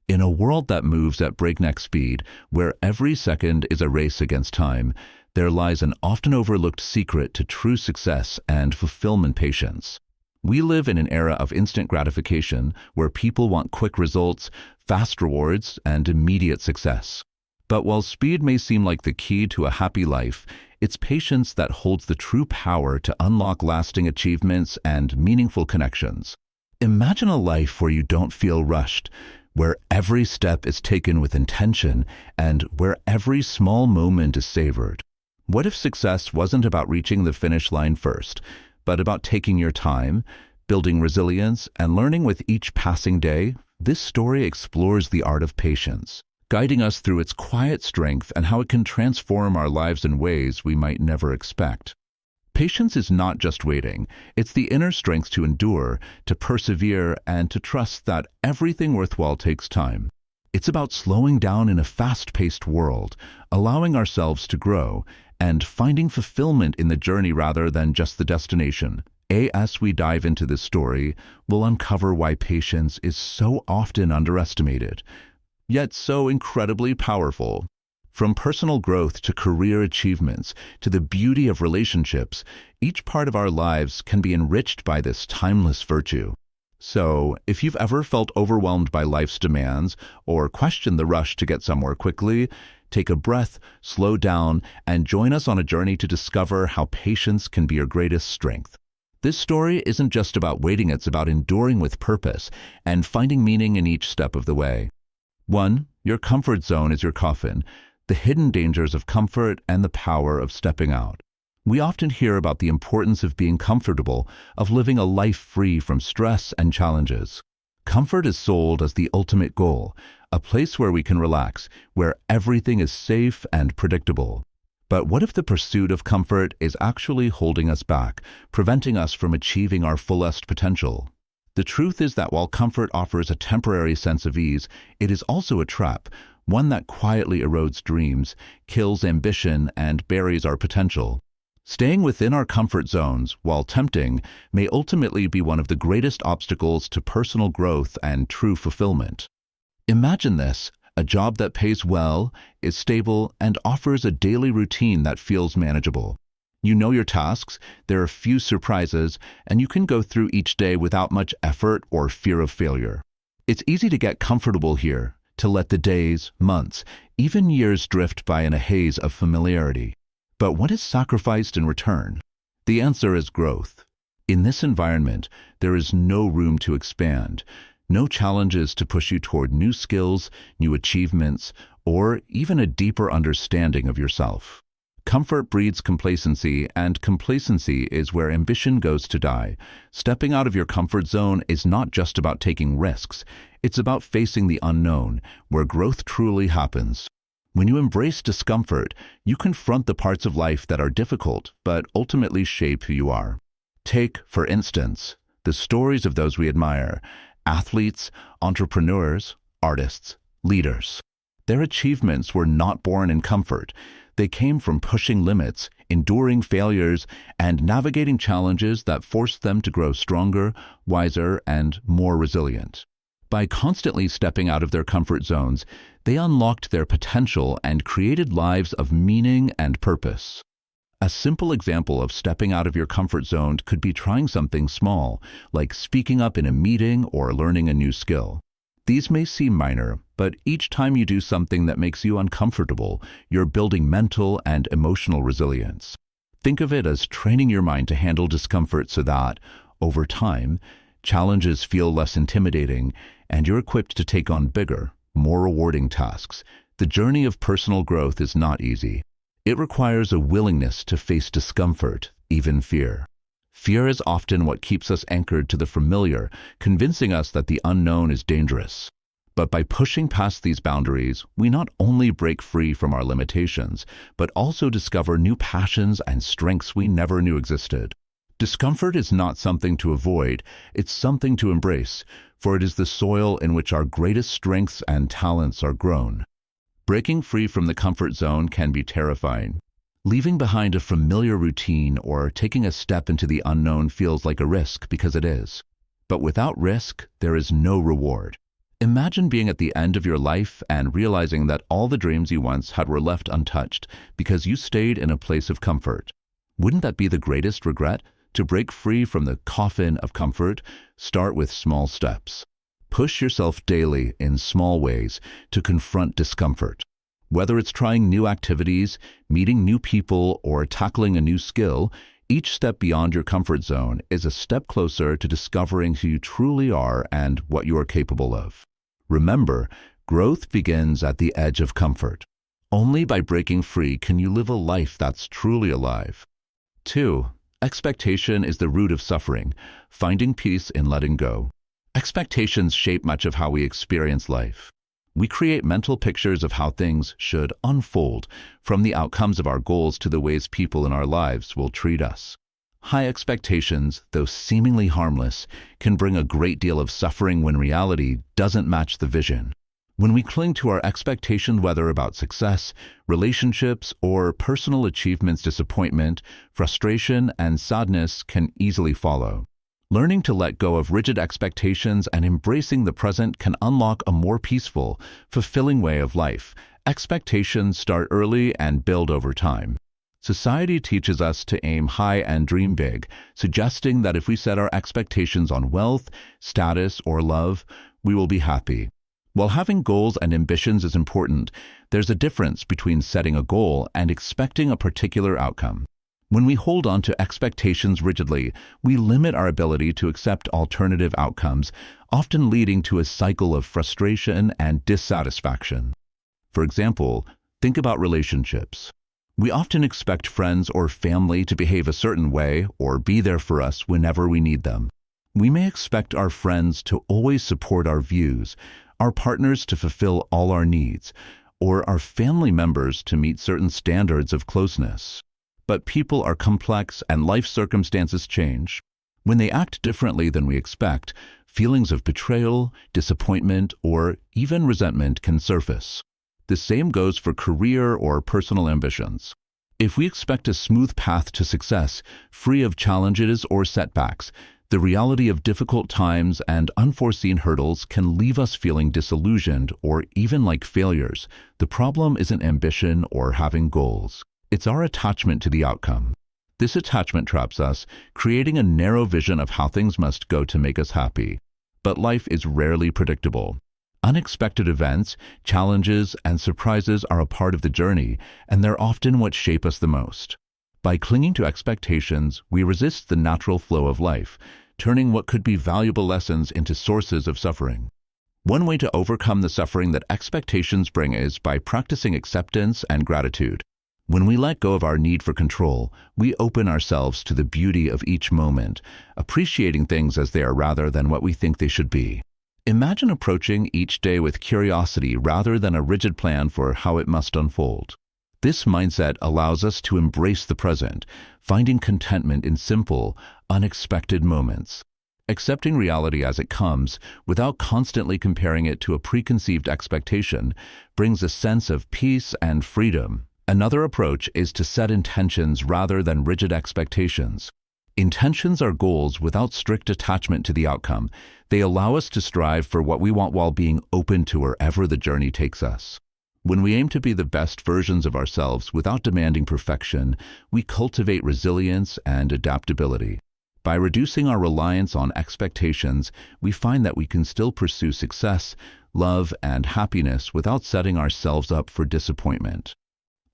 In a world that moves at breakneck speed, where every second is a race against time, there lies an often overlooked secret to true success and fulfillment: patience. We live in an era of instant gratification where people want quick results, fast rewards, and immediate success. But while speed may seem like the key to a happy life, it's patience that holds the true power to unlock lasting achievements and meaningful connections. Imagine a life where you don't feel rushed, where every step is taken with intention, and where every small moment is savored. What if success wasn't about reaching the finish line first, but about taking your time, building resilience, and learning with each passing day? This story explores the art of patience, guiding us through its quiet strength and how it can transform our lives in ways we might never expect. Patience is not just waiting, it's the inner strength to endure, to persevere, and to trust that everything worthwhile takes time. It's about slowing down in a fast-paced world, allowing ourselves to grow, and finding fulfillment in the journey rather than just the destination. As we dive into this story, we'll uncover why patience is so often underestimated, yet so incredibly powerful. From personal growth to career achievements to the beauty of relationships, each part of our lives can be enriched by this timeless virtue. So, if you've ever felt overwhelmed by life's demands or questioned the rush to get somewhere quickly, take a breath, slow down, and join us on a journey to discover how patience can be your greatest strength. This story isn't just about waiting, it's about enduring with purpose and finding meaning in each step of the way. 1. Your comfort zone is your coffin. The hidden dangers of comfort and the power of stepping out. We often hear about the importance of being comfortable, of living a life free from stress and challenges. Comfort is sold as the ultimate goal, a place where we can relax, where everything is safe and predictable. But what if the pursuit of comfort is actually holding us back, preventing us from achieving our fullest potential? The truth is that while comfort offers a temporary sense of ease, it is also a trap, one that quietly erodes dreams, kills ambition, and buries our potential. Staying within our comfort zones, while tempting, may ultimately be one of the greatest obstacles to personal growth and true fulfillment. Imagine this: a job that pays well, is stable, and offers a daily routine that feels manageable. You know your tasks, there are few surprises, and you can go through each day without much effort or fear of failure. It's easy to get comfortable here, to let the days, months, even years drift by in a haze of familiarity. But what is sacrificed in return? The answer is growth. In this environment, there is no room to expand, no challenges to push you toward new skills, new achievements, or even a deeper understanding of yourself. Comfort breeds complacency, and complacency is where ambition goes to die. Stepping out of your comfort zone is not just about taking risks. It's about facing the unknown, where growth truly happens. When you embrace discomfort, you confront the parts of life that are difficult, but ultimately shape who you are. Take, for instance, the stories of those we admire: athletes, entrepreneurs, artists, leaders. Their achievements were not born in comfort. They came from pushing limits, enduring failures, and navigating challenges that forced them to grow stronger, wiser, and more resilient. By constantly stepping out of their comfort zones, they unlocked their potential and created lives of meaning and purpose. A simple example of stepping out of your comfort zone could be trying something small, like speaking up in a meeting or learning a new skill. These may seem minor, but each time you do something that makes you uncomfortable, you're building mental and emotional resilience. Think of it as training your mind to handle discomfort so that, over time, challenges feel less intimidating and you're equipped to take on bigger, more rewarding tasks. The journey of personal growth is not easy. It requires a willingness to face discomfort, even fear. Fear is often what keeps us anchored to the familiar, convincing us that the unknown is dangerous. But by pushing past these boundaries, we not only break free from our limitations, but also discover new passions and strengths we never knew existed. Discomfort is not something to avoid, it's something to embrace, for it is the soil in which our greatest strengths and talents are grown. Breaking free from the comfort zone can be terrifying. Leaving behind a familiar routine or taking a step into the unknown feels like a risk because it is. But without risk, there is no reward. Imagine being at the end of your life and realizing that all the dreams you once had were left untouched because you stayed in a place of comfort. Wouldn't that be the greatest regret? To break free from the coffin of comfort, start with small steps. Push yourself daily in small ways to confront discomfort. Whether it's trying new activities, meeting new people, or tackling a new skill, each step beyond your comfort zone is a step closer to discovering who you truly are and what you are capable of. Remember, growth begins at the edge of comfort. Only by breaking free can you live a life that's truly alive. 2. Expectation is the root of suffering, finding peace in letting go. Expectations shape much of how we experience life. We create mental pictures of how things should unfold, from the outcomes of our goals to the ways people in our lives will treat us. High expectations, though seemingly harmless, can bring a great deal of suffering when reality doesn't match the vision. When we cling to our expectations, whether about success, relationships, or personal achievements, disappointment, frustration, and sadness can easily follow. Learning to let go of rigid expectations and embracing the present can unlock a more peaceful, fulfilling way of life. Expectations start early and build over time. Society teaches us to aim high and dream big, suggesting that if we set our expectations on wealth, status, or love, we will be happy. While having goals and ambitions is important, there's a difference between setting a goal and expecting a particular outcome. When we hold on to expectations rigidly, we limit our ability to accept alternative outcomes, often leading to a cycle of frustration and dissatisfaction. For example, think about relationships. We often expect friends or family to behave a certain way or be there for us whenever we need them. We may expect our friends to always support our views, our partners to fulfill all our needs, or our family members to meet certain standards of closeness. But people are complex and life circumstances change. When they act differently than we expect, feelings of betrayal, disappointment, or even resentment can surface. The same goes for career or personal ambitions. If we expect a smooth path to success, free of challenges or setbacks, the reality of difficult times and unforeseen hurdles can leave us feeling disillusioned or even like failures. The problem isn't ambition or having goals. It's our attachment to the outcome. This attachment traps us, creating a narrow vision of how things must go to make us happy. But life is rarely predictable. Unexpected events, challenges, and surprises are a part of the journey, and they're often what shape us the most. By clinging to expectations, we resist the natural flow of life, turning what could be valuable lessons into sources of suffering. One way to overcome the suffering that expectations bring is by practicing acceptance and gratitude. When we let go of our need for control, we open ourselves to the beauty of each moment, appreciating things as they are rather than what we think they should be. Imagine approaching each day with curiosity rather than a rigid plan for how it must unfold. This mindset allows us to embrace the present, finding contentment in simple, unexpected moments. Accepting reality as it comes, without constantly comparing it to a preconceived expectation, brings a sense of peace and freedom. Another approach is to set intentions rather than rigid expectations. Intentions are goals without strict attachment to the outcome. They allow us to strive for what we want while being open to wherever the journey takes us. When we aim to be the best versions of ourselves without demanding perfection, we cultivate resilience and adaptability. By reducing our reliance on expectations, we find that we can still pursue success, love, and happiness without setting ourselves up for disappointment.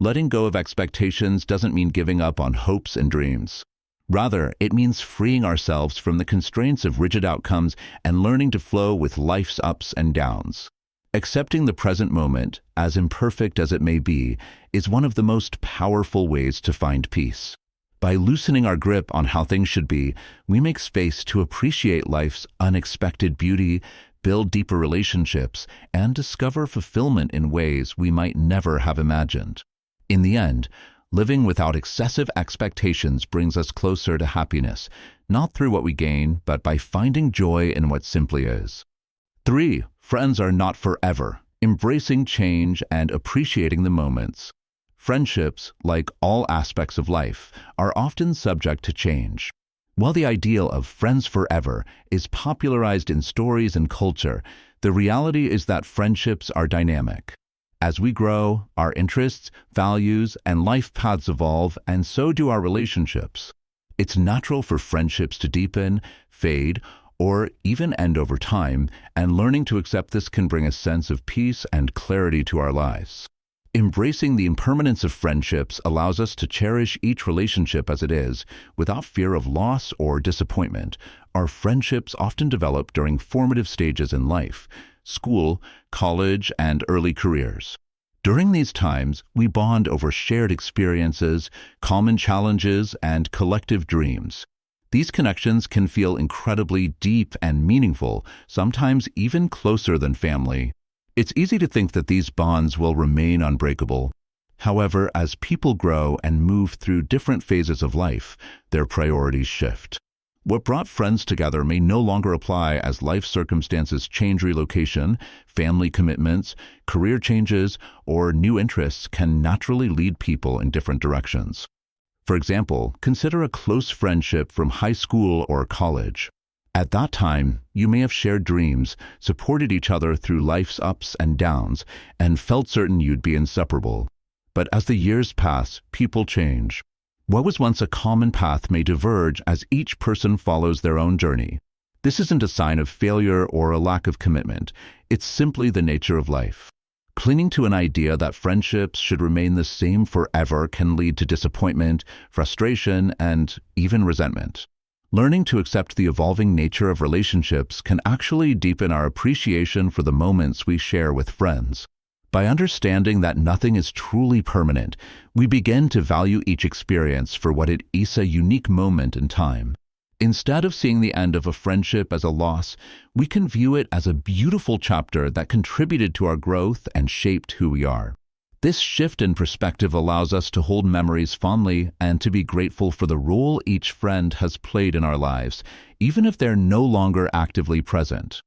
Letting go of expectations doesn't mean giving up on hopes and dreams. Rather, it means freeing ourselves from the constraints of rigid outcomes and learning to flow with life's ups and downs. Accepting the present moment, as imperfect as it may be, is one of the most powerful ways to find peace. By loosening our grip on how things should be, we make space to appreciate life's unexpected beauty, build deeper relationships, and discover fulfillment in ways we might never have imagined. In the end, living without excessive expectations brings us closer to happiness, not through what we gain, but by finding joy in what simply is. 3. Friends are not forever. Embracing change and appreciating the moments. Friendships, like all aspects of life, are often subject to change. While the ideal of friends forever is popularized in stories and culture, The reality is that friendships are dynamic. As we grow, our interests, values, and life paths evolve, and so do our relationships. It's natural for friendships to deepen, fade, or even end over time, and learning to accept this can bring a sense of peace and clarity to our lives. Embracing the impermanence of friendships allows us to cherish each relationship as it is, without fear of loss or disappointment. Our friendships often develop during formative stages in life: school, college, and early careers. During these times, we bond over shared experiences, common challenges, and collective dreams. These connections can feel incredibly deep and meaningful, sometimes even closer than family. It's easy to think that these bonds will remain unbreakable. However, as people grow and move through different phases of life, their priorities shift. What brought friends together may no longer apply as life circumstances change. Relocation, family commitments, career changes, or new interests can naturally lead people in different directions. For example, consider a close friendship from high school or college. At that time, you may have shared dreams, supported each other through life's ups and downs, and felt certain you'd be inseparable. But as the years pass, people change. What was once a common path may diverge as each person follows their own journey. This isn't a sign of failure or a lack of commitment. It's simply the nature of life. Clinging to an idea that friendships should remain the same forever can lead to disappointment, frustration, and even resentment. Learning to accept the evolving nature of relationships can actually deepen our appreciation for the moments we share with friends. By understanding that nothing is truly permanent, we begin to value each experience for what it is: a unique moment in time. Instead of seeing the end of a friendship as a loss, we can view it as a beautiful chapter that contributed to our growth and shaped who we are. This shift in perspective allows us to hold memories fondly and to be grateful for the role each friend has played in our lives, even if they're no longer actively present.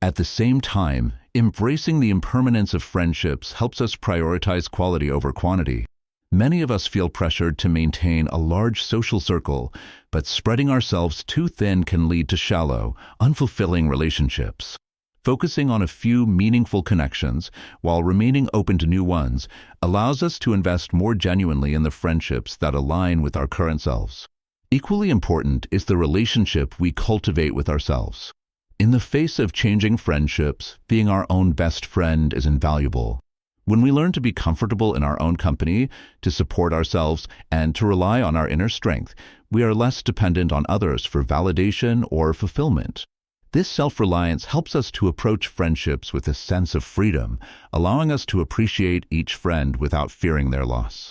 At the same time, embracing the impermanence of friendships helps us prioritize quality over quantity. Many of us feel pressured to maintain a large social circle, but spreading ourselves too thin can lead to shallow, unfulfilling relationships. Focusing on a few meaningful connections, while remaining open to new ones, allows us to invest more genuinely in the friendships that align with our current selves. Equally important is the relationship we cultivate with ourselves. In the face of changing friendships, being our own best friend is invaluable. When we learn to be comfortable in our own company, to support ourselves, and to rely on our inner strength, we are less dependent on others for validation or fulfillment. This self-reliance helps us to approach friendships with a sense of freedom, allowing us to appreciate each friend without fearing their loss.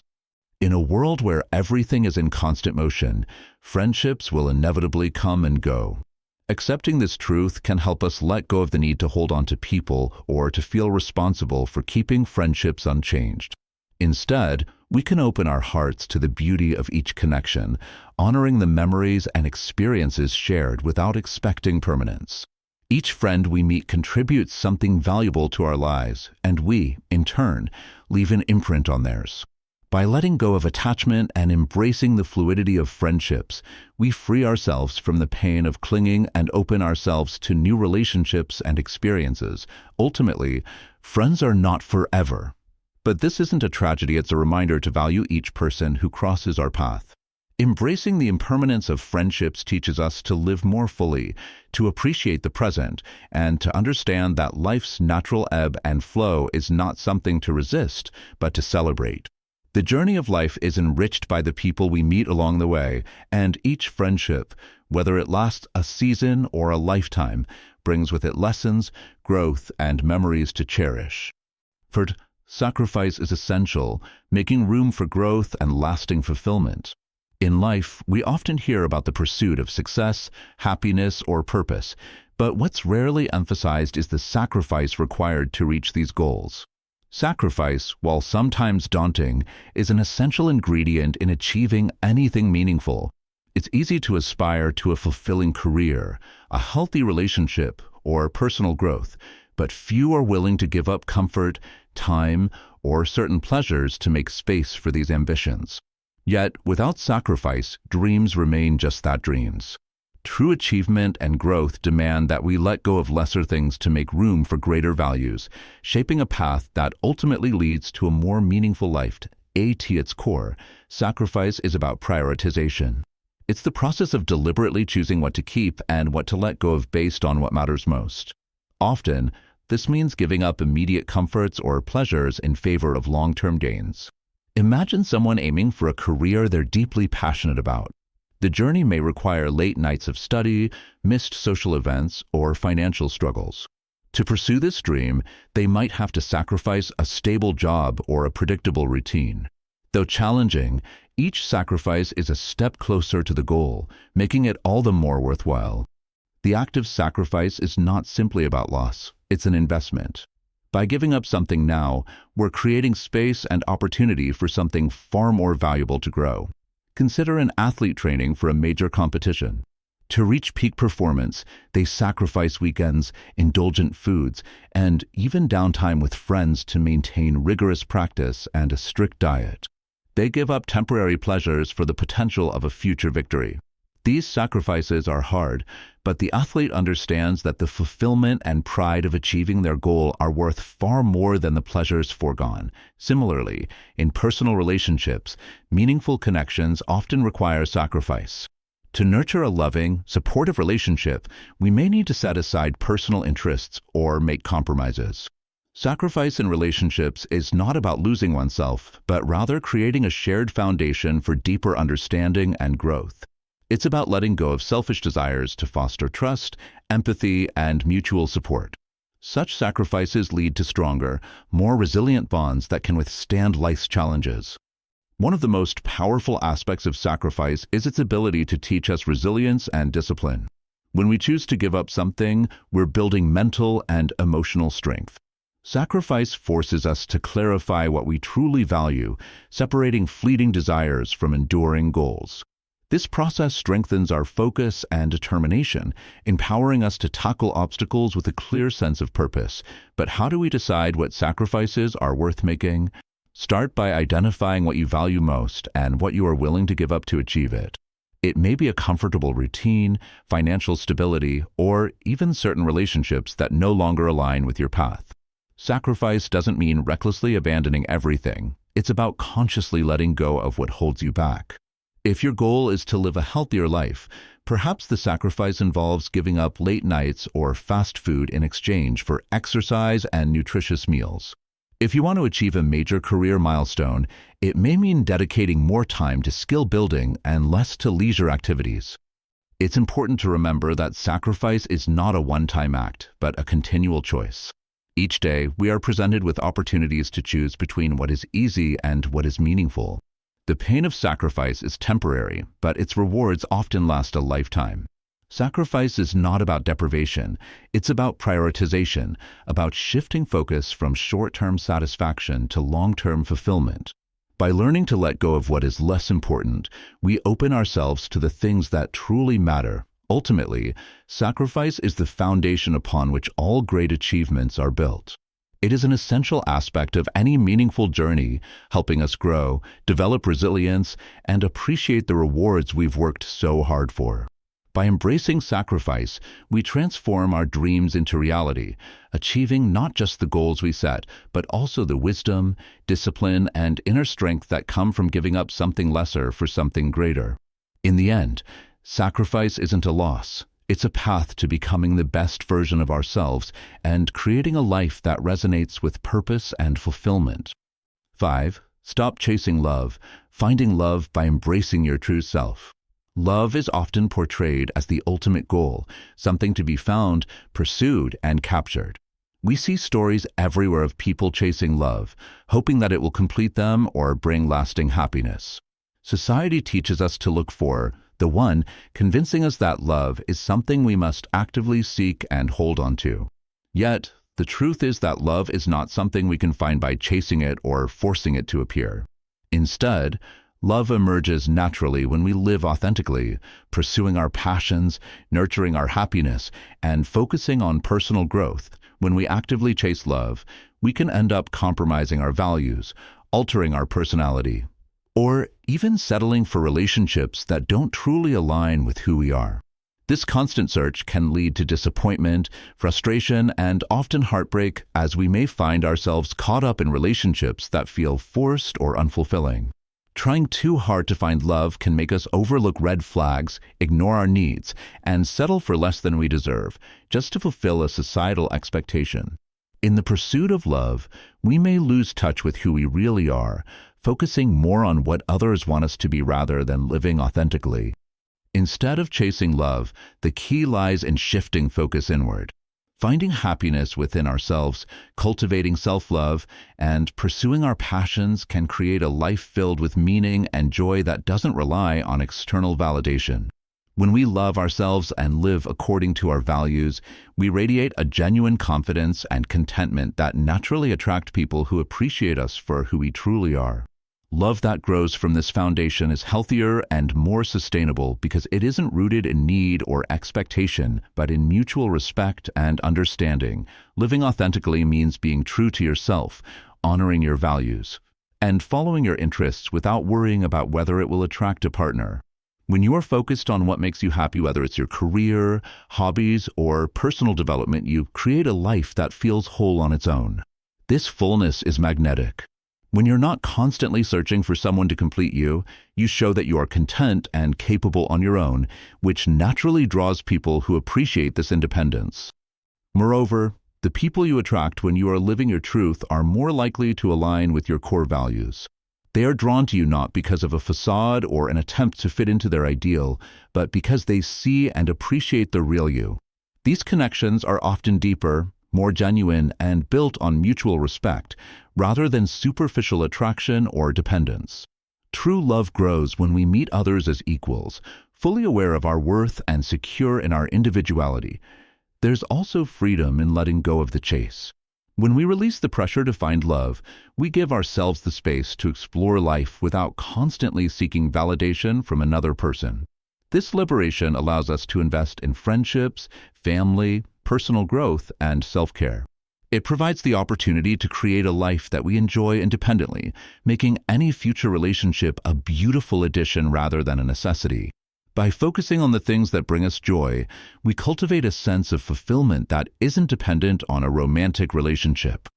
In a world where everything is in constant motion, friendships will inevitably come and go. Accepting this truth can help us let go of the need to hold on to people or to feel responsible for keeping friendships unchanged. Instead, we can open our hearts to the beauty of each connection, honoring the memories and experiences shared without expecting permanence. Each friend we meet contributes something valuable to our lives, and we, in turn, leave an imprint on theirs. By letting go of attachment and embracing the fluidity of friendships, we free ourselves from the pain of clinging and open ourselves to new relationships and experiences. Ultimately, friends are not forever. But this isn't a tragedy, it's a reminder to value each person who crosses our path. Embracing the impermanence of friendships teaches us to live more fully, to appreciate the present, and to understand that life's natural ebb and flow is not something to resist, but to celebrate. The journey of life is enriched by the people we meet along the way, and each friendship, whether it lasts a season or a lifetime, brings with it lessons, growth, and memories to cherish. For sacrifice is essential, making room for growth and lasting fulfillment. In life, we often hear about the pursuit of success, happiness, or purpose, but what's rarely emphasized is the sacrifice required to reach these goals. Sacrifice, while sometimes daunting, is an essential ingredient in achieving anything meaningful. It's easy to aspire to a fulfilling career, a healthy relationship, or personal growth, but few are willing to give up comfort, time, or certain pleasures to make space for these ambitions. Yet, without sacrifice, dreams remain just that, dreams. True achievement and growth demand that we let go of lesser things to make room for greater values, shaping a path that ultimately leads to a more meaningful life. At its core, sacrifice is about prioritization. It's the process of deliberately choosing what to keep and what to let go of based on what matters most. Often, this means giving up immediate comforts or pleasures in favor of long-term gains. Imagine someone aiming for a career they're deeply passionate about. The journey may require late nights of study, missed social events, or financial struggles. To pursue this dream, they might have to sacrifice a stable job or a predictable routine. Though challenging, each sacrifice is a step closer to the goal, making it all the more worthwhile. The act of sacrifice is not simply about loss, it's an investment. By giving up something now, we're creating space and opportunity for something far more valuable to grow. Consider an athlete training for a major competition. To reach peak performance, they sacrifice weekends, indulgent foods, and even downtime with friends to maintain rigorous practice and a strict diet. They give up temporary pleasures for the potential of a future victory. These sacrifices are hard, but the athlete understands that the fulfillment and pride of achieving their goal are worth far more than the pleasures foregone. Similarly, in personal relationships, meaningful connections often require sacrifice. To nurture a loving, supportive relationship, we may need to set aside personal interests or make compromises. Sacrifice in relationships is not about losing oneself, but rather creating a shared foundation for deeper understanding and growth. It's about letting go of selfish desires to foster trust, empathy, and mutual support. Such sacrifices lead to stronger, more resilient bonds that can withstand life's challenges. One of the most powerful aspects of sacrifice is its ability to teach us resilience and discipline. When we choose to give up something, we're building mental and emotional strength. Sacrifice forces us to clarify what we truly value, separating fleeting desires from enduring goals. This process strengthens our focus and determination, empowering us to tackle obstacles with a clear sense of purpose. But how do we decide what sacrifices are worth making? Start by identifying what you value most and what you are willing to give up to achieve it. It may be a comfortable routine, financial stability, or even certain relationships that no longer align with your path. Sacrifice doesn't mean recklessly abandoning everything. It's about consciously letting go of what holds you back. If your goal is to live a healthier life, perhaps the sacrifice involves giving up late nights or fast food in exchange for exercise and nutritious meals. If you want to achieve a major career milestone, it may mean dedicating more time to skill building and less to leisure activities. It's important to remember that sacrifice is not a one-time act, but a continual choice. Each day, we are presented with opportunities to choose between what is easy and what is meaningful. The pain of sacrifice is temporary, but its rewards often last a lifetime. Sacrifice is not about deprivation, it's about prioritization, about shifting focus from short-term satisfaction to long-term fulfillment. By learning to let go of what is less important, we open ourselves to the things that truly matter. Ultimately, sacrifice is the foundation upon which all great achievements are built. It is an essential aspect of any meaningful journey, helping us grow, develop resilience, and appreciate the rewards we've worked so hard for. By embracing sacrifice, we transform our dreams into reality, achieving not just the goals we set, but also the wisdom, discipline, and inner strength that come from giving up something lesser for something greater. In the end, sacrifice isn't a loss. It's a path to becoming the best version of ourselves and creating a life that resonates with purpose and fulfillment. 5. Stop chasing love, finding love by embracing your true self. Love is often portrayed as the ultimate goal, something to be found, pursued, and captured. We see stories everywhere of people chasing love, hoping that it will complete them or bring lasting happiness. Society teaches us to look for the one, convincing us that love is something we must actively seek and hold on to. Yet, the truth is that love is not something we can find by chasing it or forcing it to appear. Instead, love emerges naturally when we live authentically, pursuing our passions, nurturing our happiness, and focusing on personal growth. When we actively chase love, we can end up compromising our values, altering our personality, or even settling for relationships that don't truly align with who we are. This constant search can lead to disappointment, frustration, and often heartbreak, as we may find ourselves caught up in relationships that feel forced or unfulfilling. Trying too hard to find love can make us overlook red flags, ignore our needs, and settle for less than we deserve, just to fulfill a societal expectation. In the pursuit of love, we may lose touch with who we really are, focusing more on what others want us to be rather than living authentically. Instead of chasing love, the key lies in shifting focus inward. Finding happiness within ourselves, cultivating self-love, and pursuing our passions can create a life filled with meaning and joy that doesn't rely on external validation. When we love ourselves and live according to our values, we radiate a genuine confidence and contentment that naturally attract people who appreciate us for who we truly are. Love that grows from this foundation is healthier and more sustainable because it isn't rooted in need or expectation, but in mutual respect and understanding. Living authentically means being true to yourself, honoring your values, and following your interests without worrying about whether it will attract a partner. When you are focused on what makes you happy, whether it's your career, hobbies, or personal development, you create a life that feels whole on its own. This fullness is magnetic. When you're not constantly searching for someone to complete you, you show that you are content and capable on your own, which naturally draws people who appreciate this independence. Moreover, the people you attract when you are living your truth are more likely to align with your core values. They are drawn to you not because of a facade or an attempt to fit into their ideal, but because they see and appreciate the real you. These connections are often deeper, more genuine, and built on mutual respect, rather than superficial attraction or dependence. True love grows when we meet others as equals, fully aware of our worth and secure in our individuality. There's also freedom in letting go of the chase. When we release the pressure to find love, we give ourselves the space to explore life without constantly seeking validation from another person. This liberation allows us to invest in friendships, family, personal growth, and self-care. It provides the opportunity to create a life that we enjoy independently, making any future relationship a beautiful addition rather than a necessity. By focusing on the things that bring us joy, we cultivate a sense of fulfillment that isn't dependent on a romantic relationship.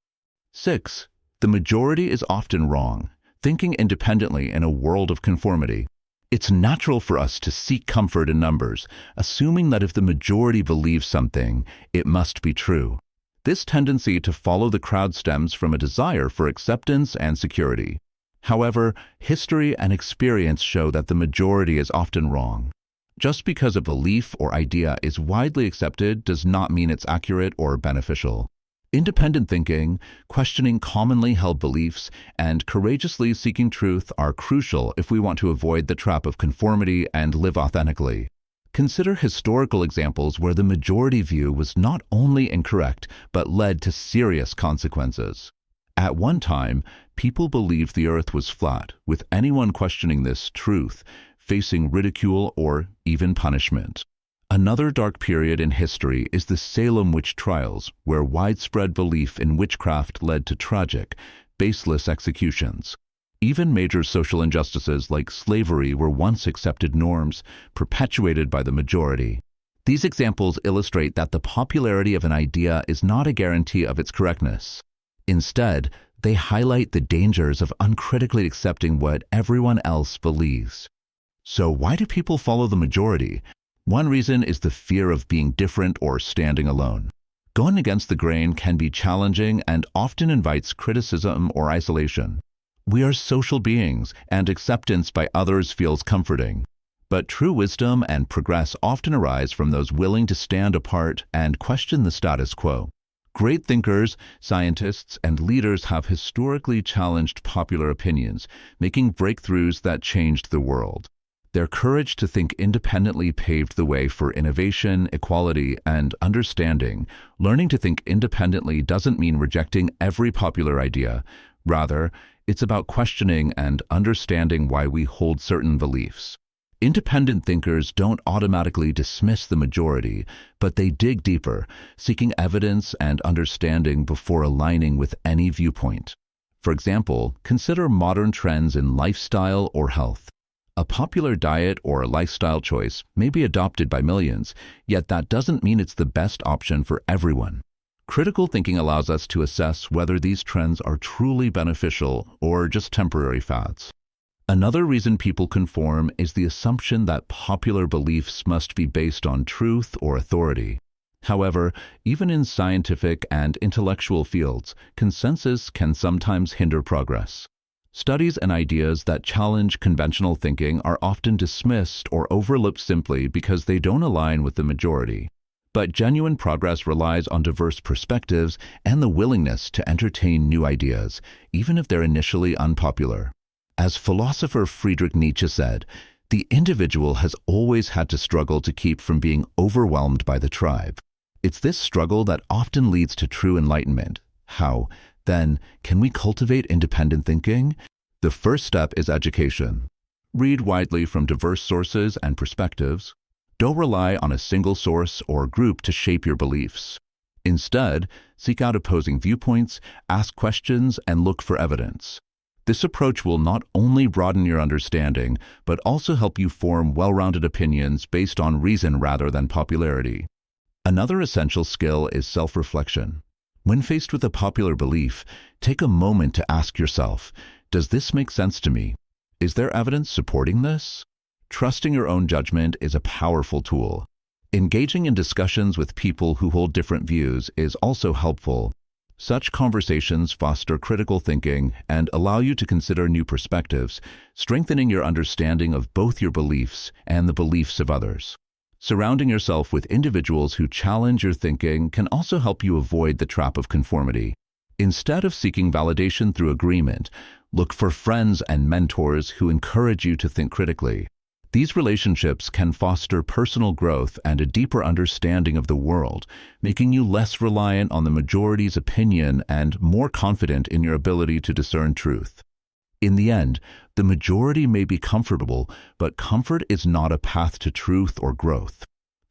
6. The majority is often wrong, thinking independently in a world of conformity. It's natural for us to seek comfort in numbers, assuming that if the majority believes something, it must be true. This tendency to follow the crowd stems from a desire for acceptance and security. However, history and experience show that the majority is often wrong. Just because a belief or idea is widely accepted does not mean it's accurate or beneficial. Independent thinking, questioning commonly held beliefs, and courageously seeking truth are crucial if we want to avoid the trap of conformity and live authentically. Consider historical examples where the majority view was not only incorrect, but led to serious consequences. At one time, people believed the earth was flat, with anyone questioning this truth facing ridicule or even punishment. Another dark period in history is the Salem witch trials, where widespread belief in witchcraft led to tragic, baseless executions. Even major social injustices like slavery were once accepted norms, perpetuated by the majority. These examples illustrate that the popularity of an idea is not a guarantee of its correctness. Instead, they highlight the dangers of uncritically accepting what everyone else believes. So why do people follow the majority? One reason is the fear of being different or standing alone. Going against the grain can be challenging and often invites criticism or isolation. We are social beings, and acceptance by others feels comforting. But true wisdom and progress often arise from those willing to stand apart and question the status quo. Great thinkers, scientists, and leaders have historically challenged popular opinions, making breakthroughs that changed the world. Their courage to think independently paved the way for innovation, equality, and understanding. Learning to think independently doesn't mean rejecting every popular idea. Rather, it's about questioning and understanding why we hold certain beliefs. Independent thinkers don't automatically dismiss the majority, but they dig deeper, seeking evidence and understanding before aligning with any viewpoint. For example, consider modern trends in lifestyle or health. A popular diet or lifestyle choice may be adopted by millions, yet that doesn't mean it's the best option for everyone. Critical thinking allows us to assess whether these trends are truly beneficial or just temporary fads. Another reason people conform is the assumption that popular beliefs must be based on truth or authority. However, even in scientific and intellectual fields, consensus can sometimes hinder progress. Studies and ideas that challenge conventional thinking are often dismissed or overlooked simply because they don't align with the majority. But genuine progress relies on diverse perspectives and the willingness to entertain new ideas, even if they're initially unpopular. As philosopher Friedrich Nietzsche said, the individual has always had to struggle to keep from being overwhelmed by the tribe. It's this struggle that often leads to true enlightenment. How, then, can we cultivate independent thinking? The first step is education. Read widely from diverse sources and perspectives. Don't rely on a single source or group to shape your beliefs. Instead, seek out opposing viewpoints, ask questions, and look for evidence. This approach will not only broaden your understanding, but also help you form well-rounded opinions based on reason rather than popularity. Another essential skill is self-reflection. When faced with a popular belief, take a moment to ask yourself, does this make sense to me? Is there evidence supporting this? Trusting your own judgment is a powerful tool. Engaging in discussions with people who hold different views is also helpful. Such conversations foster critical thinking and allow you to consider new perspectives, strengthening your understanding of both your beliefs and the beliefs of others. Surrounding yourself with individuals who challenge your thinking can also help you avoid the trap of conformity. Instead of seeking validation through agreement, look for friends and mentors who encourage you to think critically. These relationships can foster personal growth and a deeper understanding of the world, making you less reliant on the majority's opinion and more confident in your ability to discern truth. In the end, the majority may be comfortable, but comfort is not a path to truth or growth.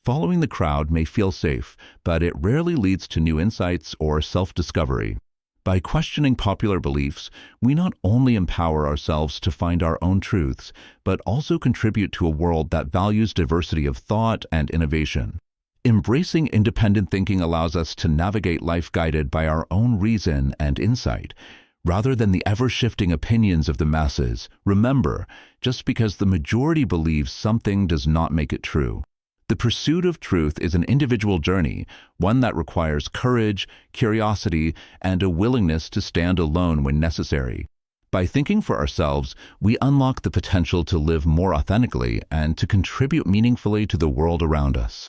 Following the crowd may feel safe, but it rarely leads to new insights or self-discovery. By questioning popular beliefs, we not only empower ourselves to find our own truths, but also contribute to a world that values diversity of thought and innovation. Embracing independent thinking allows us to navigate life guided by our own reason and insight, rather than the ever-shifting opinions of the masses. Remember, just because the majority believes something does not make it true. The pursuit of truth is an individual journey, one that requires courage, curiosity, and a willingness to stand alone when necessary. By thinking for ourselves, we unlock the potential to live more authentically and to contribute meaningfully to the world around us.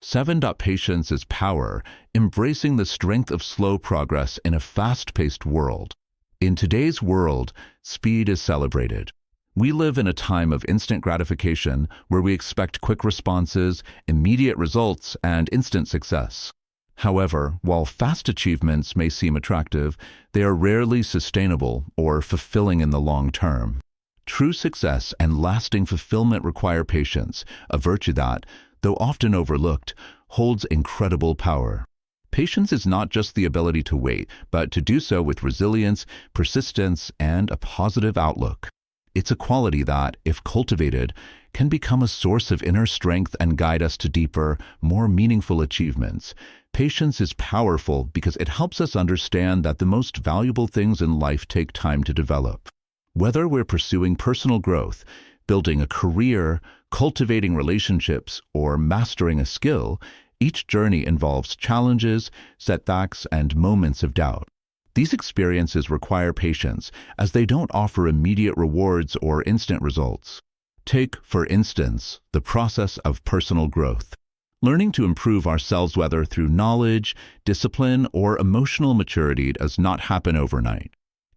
7. Patience is power, embracing the strength of slow progress in a fast-paced world. In today's world, speed is celebrated. We live in a time of instant gratification where we expect quick responses, immediate results, and instant success. However, while fast achievements may seem attractive, they are rarely sustainable or fulfilling in the long term. True success and lasting fulfillment require patience, a virtue that, though often overlooked, holds incredible power. Patience is not just the ability to wait, but to do so with resilience, persistence, and a positive outlook. It's a quality that, if cultivated, can become a source of inner strength and guide us to deeper, more meaningful achievements. Patience is powerful because it helps us understand that the most valuable things in life take time to develop. Whether we're pursuing personal growth, building a career, cultivating relationships, or mastering a skill, each journey involves challenges, setbacks, and moments of doubt. These experiences require patience, as they don't offer immediate rewards or instant results. Take, for instance, the process of personal growth. Learning to improve ourselves, whether through knowledge, discipline, or emotional maturity, does not happen overnight.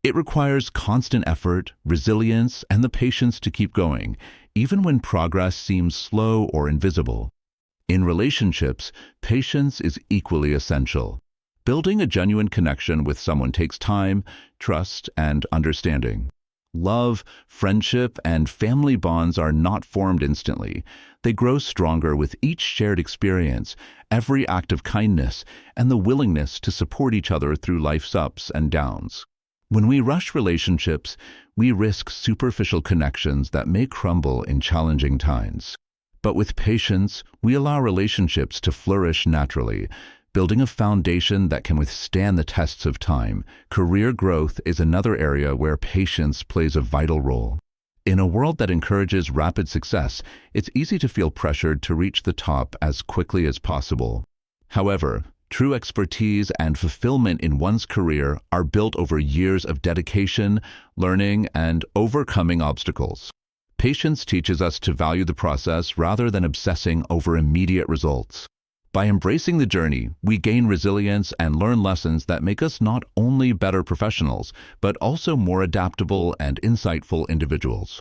It requires constant effort, resilience, and the patience to keep going, even when progress seems slow or invisible. In relationships, patience is equally essential. Building a genuine connection with someone takes time, trust, and understanding. Love, friendship, and family bonds are not formed instantly. They grow stronger with each shared experience, every act of kindness, and the willingness to support each other through life's ups and downs. When we rush relationships, we risk superficial connections that may crumble in challenging times. But with patience, we allow relationships to flourish naturally, building a foundation that can withstand the tests of time. Career growth is another area where patience plays a vital role. In a world that encourages rapid success, it's easy to feel pressured to reach the top as quickly as possible. However, true expertise and fulfillment in one's career are built over years of dedication, learning, and overcoming obstacles. Patience teaches us to value the process rather than obsessing over immediate results. By embracing the journey, we gain resilience and learn lessons that make us not only better professionals, but also more adaptable and insightful individuals.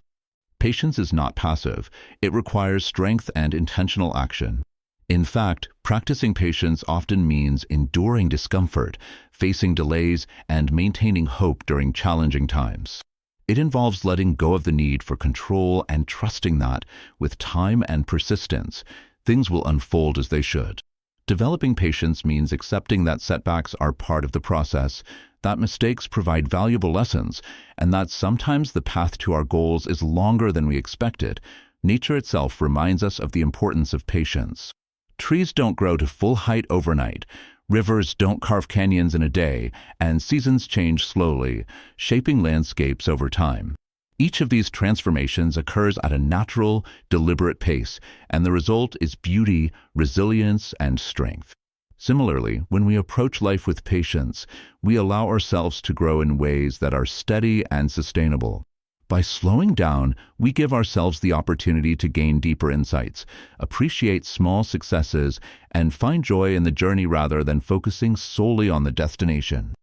Patience is not passive. It requires strength and intentional action. In fact, practicing patience often means enduring discomfort, facing delays, and maintaining hope during challenging times. It involves letting go of the need for control and trusting that, with time and persistence, things will unfold as they should. Developing patience means accepting that setbacks are part of the process, that mistakes provide valuable lessons, and that sometimes the path to our goals is longer than we expected. Nature itself reminds us of the importance of patience. Trees don't grow to full height overnight, rivers don't carve canyons in a day, and seasons change slowly, shaping landscapes over time. Each of these transformations occurs at a natural, deliberate pace, and the result is beauty, resilience, and strength. Similarly, when we approach life with patience, we allow ourselves to grow in ways that are steady and sustainable. By slowing down, we give ourselves the opportunity to gain deeper insights, appreciate small successes, and find joy in the journey rather than focusing solely on the destination.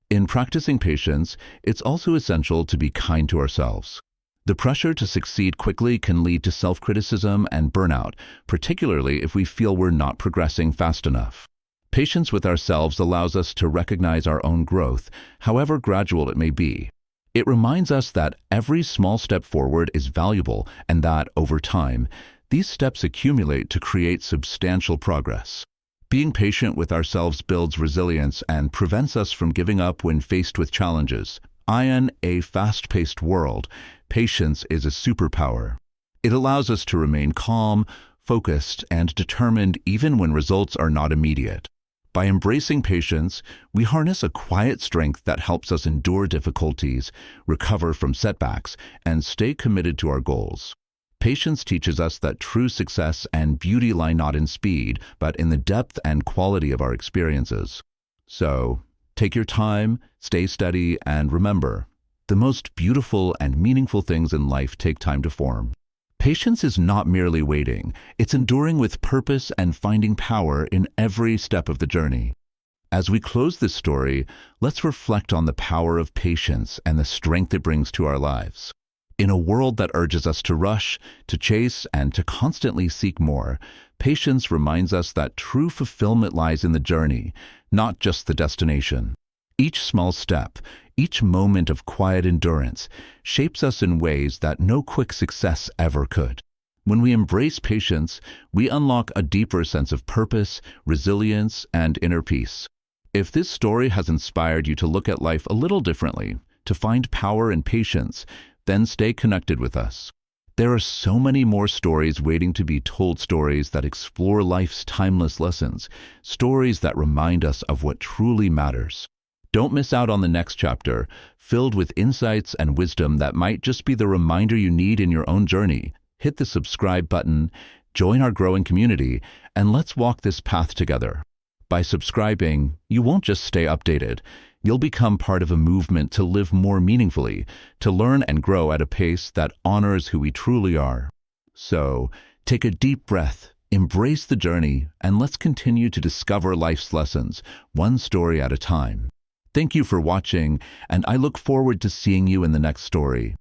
In practicing patience, it's also essential to be kind to ourselves. The pressure to succeed quickly can lead to self-criticism and burnout, particularly if we feel we're not progressing fast enough. Patience with ourselves allows us to recognize our own growth, however gradual it may be. It reminds us that every small step forward is valuable and that, over time, these steps accumulate to create substantial progress. Being patient with ourselves builds resilience and prevents us from giving up when faced with challenges. In a fast-paced world, patience is a superpower. It allows us to remain calm, focused, and determined even when results are not immediate. By embracing patience, we harness a quiet strength that helps us endure difficulties, recover from setbacks, and stay committed to our goals. Patience teaches us that true success and beauty lie not in speed, but in the depth and quality of our experiences. So, take your time, stay steady, and remember, the most beautiful and meaningful things in life take time to form. Patience is not merely waiting, it's enduring with purpose and finding power in every step of the journey. As we close this story, let's reflect on the power of patience and the strength it brings to our lives. In a world that urges us to rush, to chase, and to constantly seek more, patience reminds us that true fulfillment lies in the journey, not just the destination. Each small step, each moment of quiet endurance, shapes us in ways that no quick success ever could. When we embrace patience, we unlock a deeper sense of purpose, resilience, and inner peace. If this story has inspired you to look at life a little differently, to find power in patience, then stay connected with us. There are so many more stories waiting to be told, stories that explore life's timeless lessons, stories that remind us of what truly matters. Don't miss out on the next chapter, filled with insights and wisdom that might just be the reminder you need in your own journey. Hit the subscribe button, join our growing community, and let's walk this path together. By subscribing, you won't just stay updated. You'll become part of a movement to live more meaningfully, to learn and grow at a pace that honors who we truly are. So, take a deep breath, embrace the journey, and let's continue to discover life's lessons, one story at a time. Thank you for watching, and I look forward to seeing you in the next story.